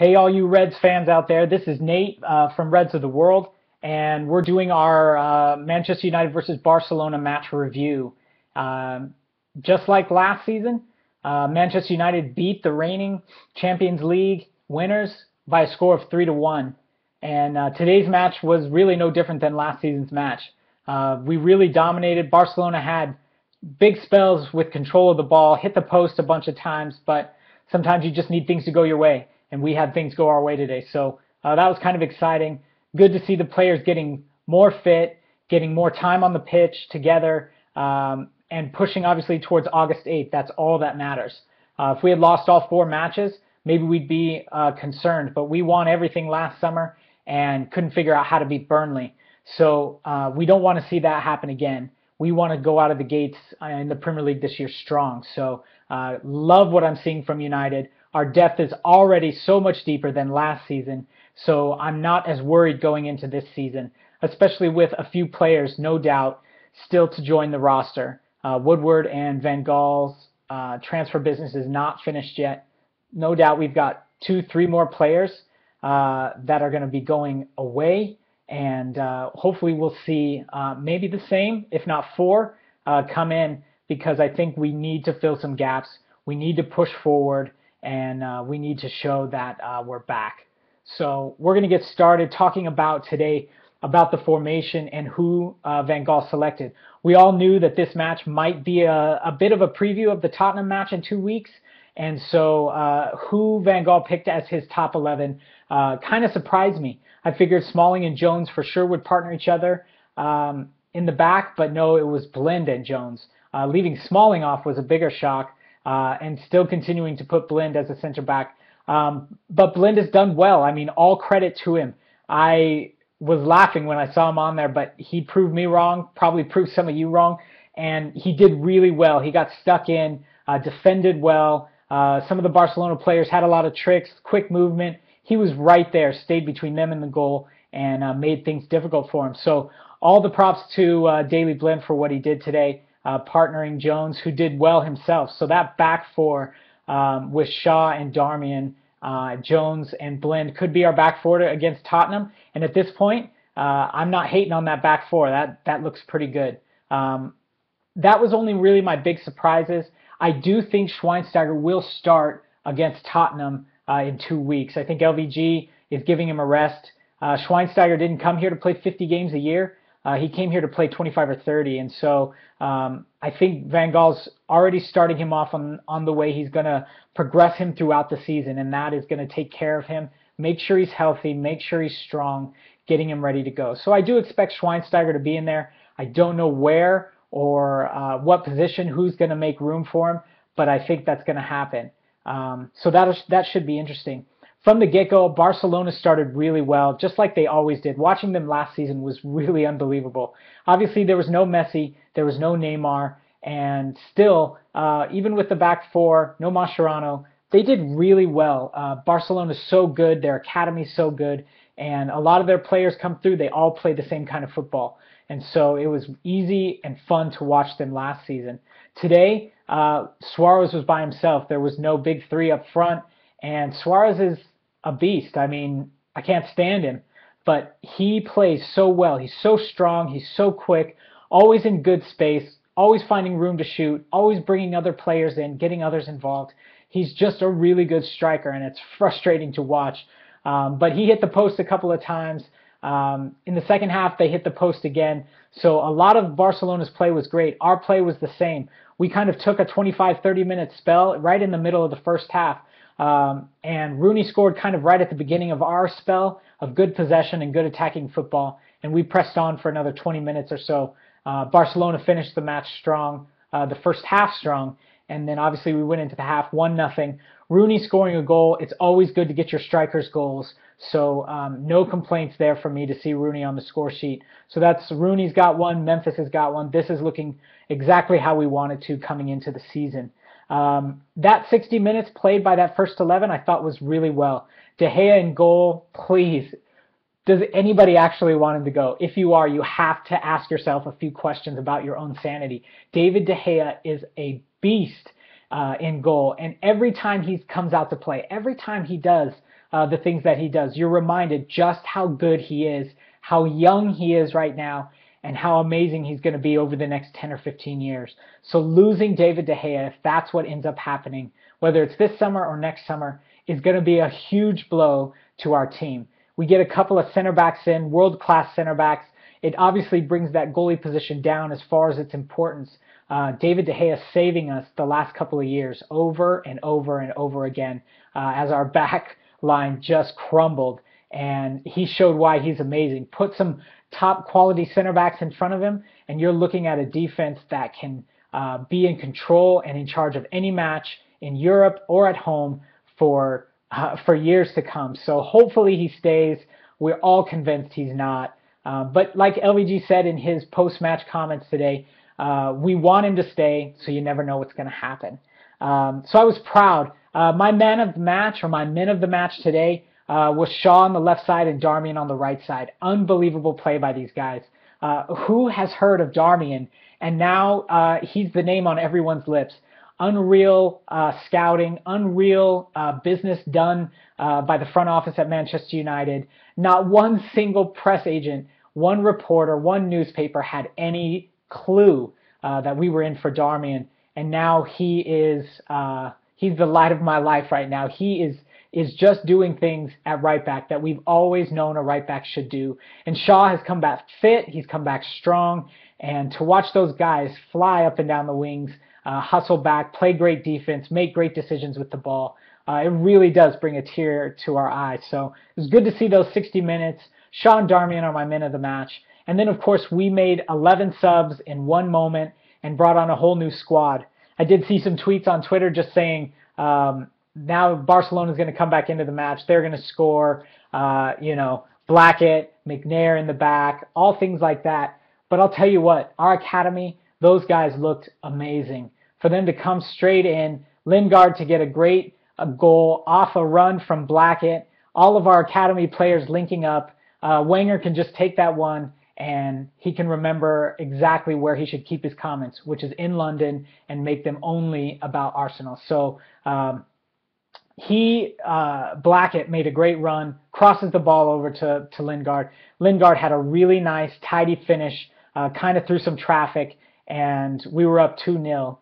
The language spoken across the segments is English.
Hey, all you Reds fans out there. This is Nate from Reds of the World, and we're doing our Manchester United versus Barcelona match review. Um, just like last season, Manchester United beat the reigning Champions League winners by a score of 3-1. And today's match was really no different than last season's match. We really dominated. Barcelona had big spells with control of the ball, hit the post a bunch of times, but sometimes you just need things to go your way, and we had things go our way today. So that was kind of exciting. Good to see the players getting more fit, getting more time on the pitch together, and pushing obviously towards August 8th. That's all that matters. If we had lost all four matches, maybe we'd be concerned, but we won everything last summer and couldn't figure out how to beat Burnley. So we don't want to see that happen again. We want to go out of the gates in the Premier League this year strong. So love what I'm seeing from United. Our depth is already so much deeper than last season. So I'm not as worried going into this season, especially with a few players, no doubt, still to join the roster. Woodward and Van Gaal's transfer business is not finished yet. No doubt we've got 2-3 more players that are going to be going away. And hopefully we'll see maybe the same, if not four, come in, because I think we need to fill some gaps. We need to push forward, and we need to show that we're back. So we're going to get started talking about today about the formation and who Van Gaal selected. We all knew that this match might be a bit of a preview of the Tottenham match in 2 weeks. And so who Van Gaal picked as his top 11 kind of surprised me. I figured Smalling and Jones for sure would partner each other in the back, but no, it was Blind and Jones. Leaving Smalling off was a bigger shock, and still continuing to put Blind as a center back. But Blind has done well. I mean, all credit to him. I was laughing when I saw him on there, but he proved me wrong, probably proved some of you wrong, and he did really well. He got stuck in, defended well. Some of the Barcelona players had a lot of tricks, quick movement. He was right there, stayed between them and the goal, and made things difficult for him. So all the props to Daley Blind for what he did today, partnering Jones, who did well himself. So that back four with Shaw and Darmian, Jones and Blind could be our back four against Tottenham. And at this point, I'm not hating on that back four. That looks pretty good. That was only really my big surprises. I do think Schweinsteiger will start against Tottenham in 2 weeks. I think LVG is giving him a rest. Schweinsteiger didn't come here to play 50 games a year. He came here to play 25 or 30. And so I think Van Gaal's already starting him off on the way he's going to progress him throughout the season, and that is going to take care of him, make sure he's healthy, make sure he's strong, getting him ready to go. So I do expect Schweinsteiger to be in there. I don't know where or what position, who's going to make room for him, but I think that's going to happen. So that should be interesting. From the get-go, Barcelona started really well, just like they always did. Watching them last season was really unbelievable. Obviously, there was no Messi, there was no Neymar, and still, even with the back four, no Mascherano, they did really well. Barcelona's so good, their academy's so good, and a lot of their players come through, they all play the same kind of football. And so it was easy and fun to watch them last season. Today, Suarez was by himself. There was no big three up front, and Suarez is a beast. I mean, I can't stand him, but he plays so well. He's so strong. He's so quick, always in good space, always finding room to shoot, always bringing other players in, getting others involved. He's just a really good striker, and it's frustrating to watch. But he hit the post a couple of times. In the second half, they hit the post again. So a lot of Barcelona's play was great. Our play was the same. We kind of took a 25-30 minute spell right in the middle of the first half. And Rooney scored kind of right at the beginning of our spell of good possession and good attacking football. And we pressed on for another 20 minutes or so. Barcelona finished the match strong, the first half strong. And then obviously we went into the half 1-0. Rooney scoring a goal. It's always good to get your strikers goals. So no complaints there for me to see Rooney on the score sheet. So that's Rooney's got one. Memphis has got one. This is looking exactly how we wanted to coming into the season. That 60 minutes played by that first 11 I thought was really well. De Gea in goal, please. Does anybody actually want him to go? If you are, you have to ask yourself a few questions about your own sanity. David De Gea is a beast. in goal. And every time he comes out to play, every time he does the things that he does, you're reminded just how good he is, how young he is right now, and how amazing he's going to be over the next 10 or 15 years. So losing David De Gea, if that's what ends up happening, whether it's this summer or next summer, is going to be a huge blow to our team. We get a couple of center backs in, world-class center backs. It obviously brings that goalie position down as far as its importance. David De Gea saving us the last couple of years over and over and over again as our back line just crumbled. And he showed why he's amazing. Put some top quality center backs in front of him, and you're looking at a defense that can be in control and in charge of any match in Europe or at home for years to come. So hopefully he stays. We're all convinced he's not. But like LVG said in his post-match comments today, we want him to stay, so you never know what's going to happen. So I was proud. My man of the match, or my men of the match today, was Shaw on the left side and Darmian on the right side. Unbelievable play by these guys. Who has heard of Darmian? And now he's the name on everyone's lips. Unreal scouting, unreal business done by the front office at Manchester United. Not one single press agent, one reporter, one newspaper had any clue that we were in for Darmian. And now he is he's the light of my life right now. He is just doing things at right back that we've always known a right back should do. And Shaw has come back fit, he's come back strong, and to watch those guys fly up and down the wings, hustle back, play great defense, make great decisions with the ball, it really does bring a tear to our eyes. So it was good to see those 60 minutes. Shaw and Darmian are my men of the match. And then, of course, we made 11 subs in one moment and brought on a whole new squad. I did see some tweets on Twitter just saying, now Barcelona is going to come back into the match. They're going to score, Blackett, McNair in the back, all things like that. But I'll tell you what, our academy, those guys looked amazing. For them to come straight in, Lingard to get a great goal off a run from Blackett, all of our academy players linking up. Wenger can just take that one, and he can remember exactly where he should keep his comments, which is in London, and make them only about Arsenal. So Blackett made a great run, crosses the ball over to Lingard. Lingard had a really nice, tidy finish, kind of through some traffic, and we were up 2-0.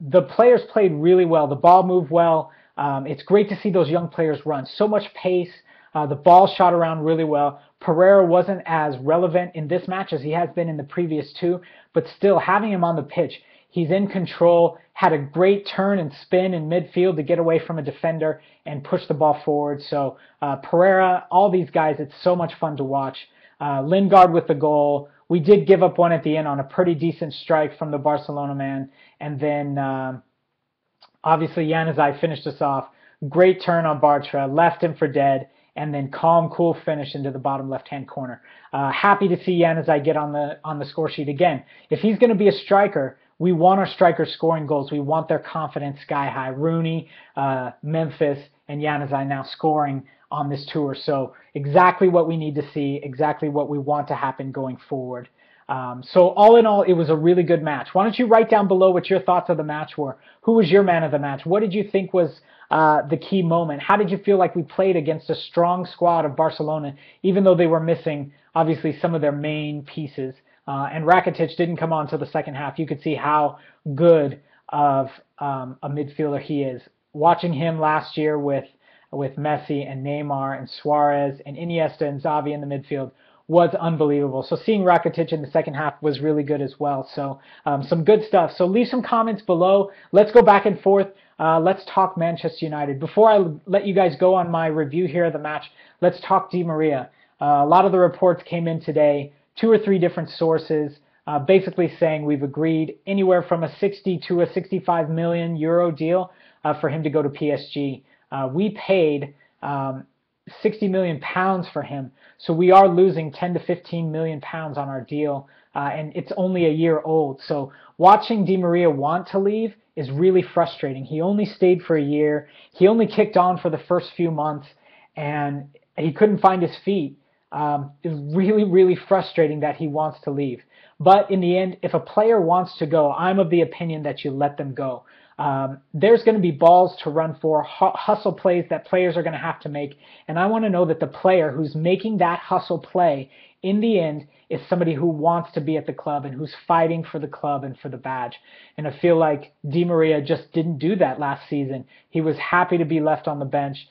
The players played really well. The ball moved well. It's great to see those young players run. So much pace. The ball shot around really well. Pereira wasn't as relevant in this match as he has been in the previous two, but still having him on the pitch, he's in control, had a great turn and spin in midfield to get away from a defender and push the ball forward. So Pereira, all these guys, it's so much fun to watch. Lingard with the goal. We did give up one at the end on a pretty decent strike from the Barcelona man. And then obviously Januzaj finished us off. Great turn on Bartra, left him for dead, and then calm, cool finish into the bottom left-hand corner. Happy to see Januzaj get on the score sheet again. If he's going to be a striker, we want our strikers scoring goals. We want their confidence sky high. Rooney, Memphis, and Januzaj now scoring on this tour. So exactly what we need to see, exactly what we want to happen going forward. So all in all, it was a really good match. Why don't you write down below what your thoughts of the match were? Who was your man of the match? What did you think was the key moment? How did you feel like we played against a strong squad of Barcelona, even though they were missing, obviously, some of their main pieces? And Rakitic didn't come on until the second half. You could see how good of a midfielder he is. Watching him last year with Messi and Neymar and Suarez and Iniesta and Xavi in the midfield was unbelievable. So seeing Rakitic in the second half was really good as well. So some good stuff. So leave some comments below. Let's go back and forth. Let's talk Manchester United. Before I let you guys go on my review here of the match, let's talk DiMaria. A lot of the reports came in today, 2 or 3 different sources, basically saying we've agreed anywhere from a 60 to a 65 million euro deal for him to go to PSG. We paid 60 million pounds for him, so we are losing 10 to 15 million pounds on our deal, and it's only a year old. So watching DiMaria want to leave is really frustrating. He only stayed for a year. He only kicked on for the first few months, and he couldn't find his feet. It's really, really frustrating that he wants to leave. But in the end, if a player wants to go, I'm of the opinion that you let them go. There's going to be balls to run for, hustle plays that players are going to have to make. And I want to know that the player who's making that hustle play in the end is somebody who wants to be at the club and who's fighting for the club and for the badge. And I feel like DiMaria just didn't do that last season. He was happy to be left on the bench.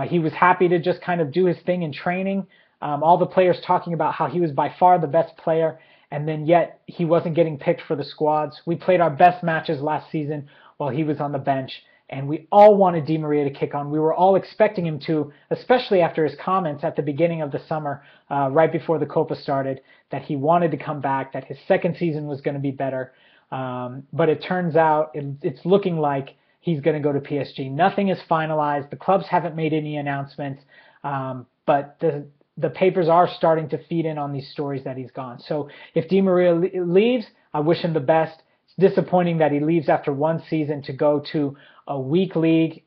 He was happy to just kind of do his thing in training. All the players talking about how he was by far the best player, and then yet he wasn't getting picked for the squads. We played our best matches last season while he was on the bench, and we all wanted DiMaria to kick on. We were all expecting him to, especially after his comments at the beginning of the summer, right before the Copa started, that he wanted to come back, that his second season was going to be better. But it turns out it's looking like he's going to go to PSG. Nothing is finalized. The clubs haven't made any announcements, but the papers are starting to feed in on these stories that he's gone. So if DiMaria leaves, I wish him the best. It's disappointing that he leaves after one season to go to a weak league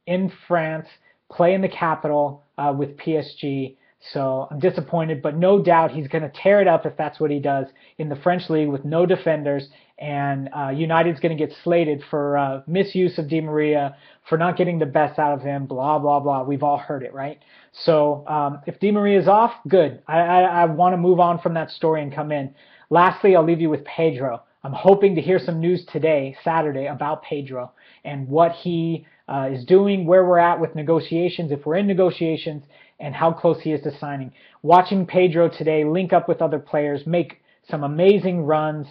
in France, play in the capital with PSG. So I'm disappointed, but no doubt he's going to tear it up if that's what he does in the French league with no defenders. And United's going to get slated for misuse of DiMaria, for not getting the best out of him, blah, blah, blah. We've all heard it, right? So if DiMaria is off, good. I want to move on from that story and come in. Lastly, I'll leave you with Pedro. I'm hoping to hear some news today, Saturday, about Pedro and what he is doing, where we're at with negotiations, if we're in negotiations, and how close he is to signing. Watching Pedro today link up with other players, make some amazing runs,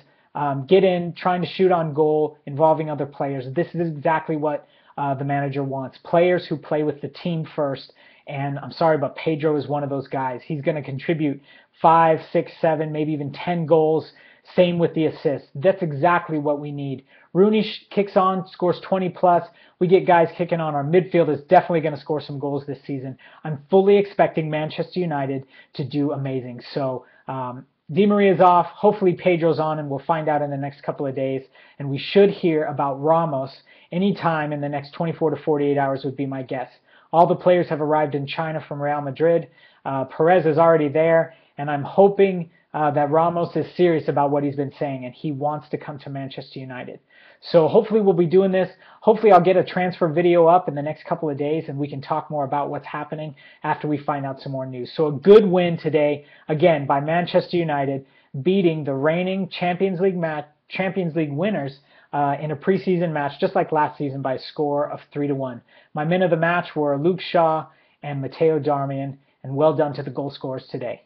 get in, trying to shoot on goal, involving other players. This is exactly what the manager wants. Players who play with the team first. And I'm sorry, but Pedro is one of those guys. He's going to contribute 5, 6, 7, maybe even 10 goals. Same with the assists. That's exactly what we need. Rooney kicks on, scores 20 plus. We get guys kicking on. Our midfield is definitely going to score some goals this season. I'm fully expecting Manchester United to do amazing. So DiMaria is off. Hopefully Pedro's on, and we'll find out in the next couple of days. And we should hear about Ramos anytime in the next 24 to 48 hours would be my guess. All the players have arrived in China from Real Madrid. Perez is already there, and I'm hoping that Ramos is serious about what he's been saying, and he wants to come to Manchester United. So hopefully we'll be doing this. Hopefully I'll get a transfer video up in the next couple of days, and we can talk more about what's happening after we find out some more news. So a good win today, again, by Manchester United, beating the reigning Champions League winners in a preseason match, just like last season, by a score of 3-1. My men of the match were Luke Shaw and Matteo Darmian, and well done to the goal scorers today.